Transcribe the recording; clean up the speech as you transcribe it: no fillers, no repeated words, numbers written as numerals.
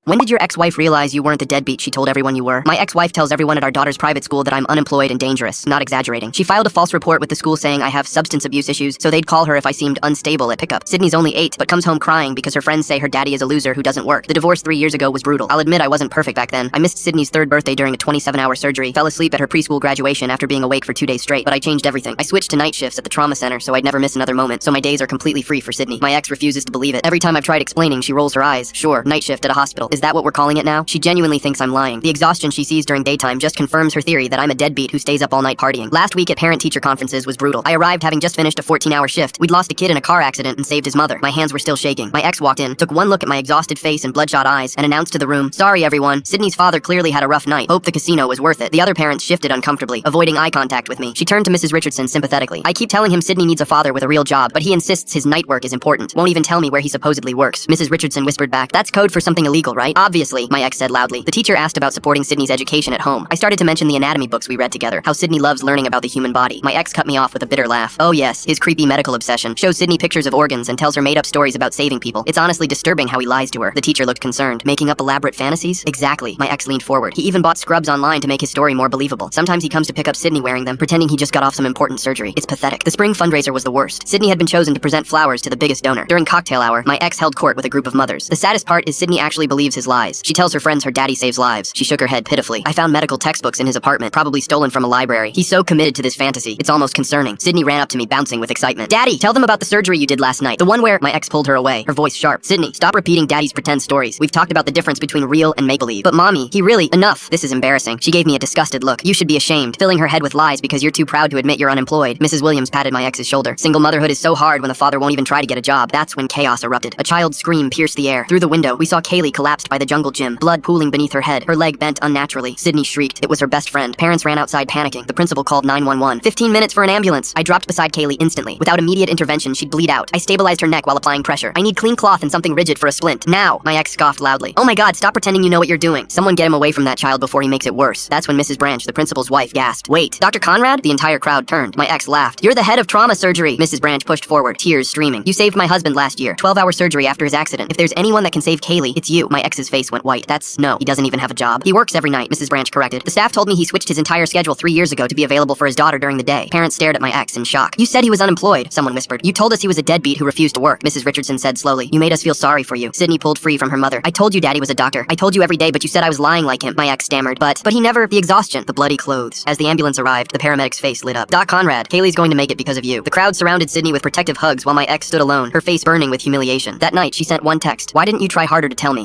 When did your ex-wife realize you weren't the deadbeat she told everyone you were? My ex-wife tells everyone at our daughter's private school that I'm unemployed and dangerous, not exaggerating. She filed a false report with the school saying I have substance abuse issues, so they'd call her if I seemed unstable at pickup. Sydney's only 8, but comes home crying because her friends say her daddy is a loser who doesn't work. The divorce 3 years ago was brutal. I'll admit I wasn't perfect back then. I missed Sydney's 3rd birthday during a 27-hour surgery, fell asleep at her preschool graduation after being awake for 2 days straight, but I changed everything. I switched to night shifts at the trauma center so I'd never miss another moment, so my days are completely free for Sydney. My ex refuses to believe it. Every time I've tried explaining, she rolls her eyes. Sure, night shift at a hospital. Is that what we're calling it now? She genuinely thinks I'm lying. The exhaustion she sees during daytime just confirms her theory that I'm a deadbeat who stays up all night partying. Last week at parent-teacher conferences was brutal. I arrived having just finished a 14-hour shift. We'd lost a kid in a car accident and saved his mother. My hands were still shaking. My ex walked in, took one look at my exhausted face and bloodshot eyes, and announced to the room, "Sorry everyone, Sydney's father clearly had a rough night. Hope the casino was worth it." The other parents shifted uncomfortably, avoiding eye contact with me. She turned to Mrs. Richardson sympathetically. "I keep telling him Sydney needs a father with a real job, but he insists his night work is important. Won't even tell me where he supposedly works." Mrs. Richardson whispered back, "That's code for something illegal, right?" "Obviously," my ex said loudly. The teacher asked about supporting Sydney's education at home. I started to mention the anatomy books we read together, how Sydney loves learning about the human body. My ex cut me off with a bitter laugh. "Oh yes, his creepy medical obsession. Shows Sydney pictures of organs and tells her made-up stories about saving people. It's honestly disturbing how he lies to her." The teacher looked concerned. "Making up elaborate fantasies?" "Exactly." My ex leaned forward. "He even bought scrubs online to make his story more believable. Sometimes he comes to pick up Sydney wearing them, pretending he just got off some important surgery. It's pathetic." The spring fundraiser was the worst. Sydney had been chosen to present flowers to the biggest donor. During cocktail hour, my ex held court with a group of mothers. The saddest part is Sydney actually believes his lies. She tells her friends her daddy saves lives. She shook her head pitifully. "I found medical textbooks in his apartment, probably stolen from a library. He's so committed to this fantasy. It's almost concerning." Sydney ran up to me, bouncing with excitement. "Daddy, tell them about the surgery you did last night. The one where—" My ex pulled her away, her voice sharp. "Sydney, stop repeating daddy's pretend stories. We've talked about the difference between real and make-believe." "But mommy, he really— Enough. This is embarrassing." She gave me a disgusted look. "You should be ashamed, filling her head with lies because you're too proud to admit you're unemployed." Mrs. Williams patted my ex's shoulder. "Single motherhood is so hard when the father won't even try to get a job." That's when chaos erupted. A child's scream pierced the air. Through the window, we saw Kaylee collapsed by the jungle gym, blood pooling beneath her head, her leg bent unnaturally. Sydney shrieked. It was her best friend. Parents ran outside panicking. The principal called 911. 15 minutes for an ambulance. I dropped beside Kaylee instantly. Without immediate intervention, she'd bleed out. I stabilized her neck while applying pressure. "I need clean cloth and something rigid for a splint. Now!" My ex scoffed loudly. "Oh my god, stop pretending you know what you're doing. Someone get him away from that child before he makes it worse." That's when Mrs. Branch, the principal's wife, gasped. "Wait, Dr. Conrad?" The entire crowd turned. My ex laughed. "You're the head of trauma surgery." Mrs. Branch pushed forward, tears streaming. "You saved my husband last year. 12-hour surgery after his accident. If there's anyone that can save Kaylee, it's you." My ex's face went white. No, he doesn't even have a job. "He works every night," Mrs. Branch corrected. "The staff told me he switched his entire schedule 3 years ago to be available for his daughter during the day." Parents stared at my ex in shock. "You said he was unemployed," someone whispered. "You told us he was a deadbeat who refused to work," Mrs. Richardson said slowly. "You made us feel sorry for you." Sydney pulled free from her mother. "I told you daddy was a doctor. I told you every day, but you said I was lying like him." My ex stammered. But he never— The exhaustion, the bloody clothes." As the ambulance arrived, the paramedic's face lit up. "Doc Conrad, Kaylee's going to make it because of you." The crowd surrounded Sydney with protective hugs while my ex stood alone, her face burning with humiliation. That night, she sent one text. "Why didn't you try harder to tell me?"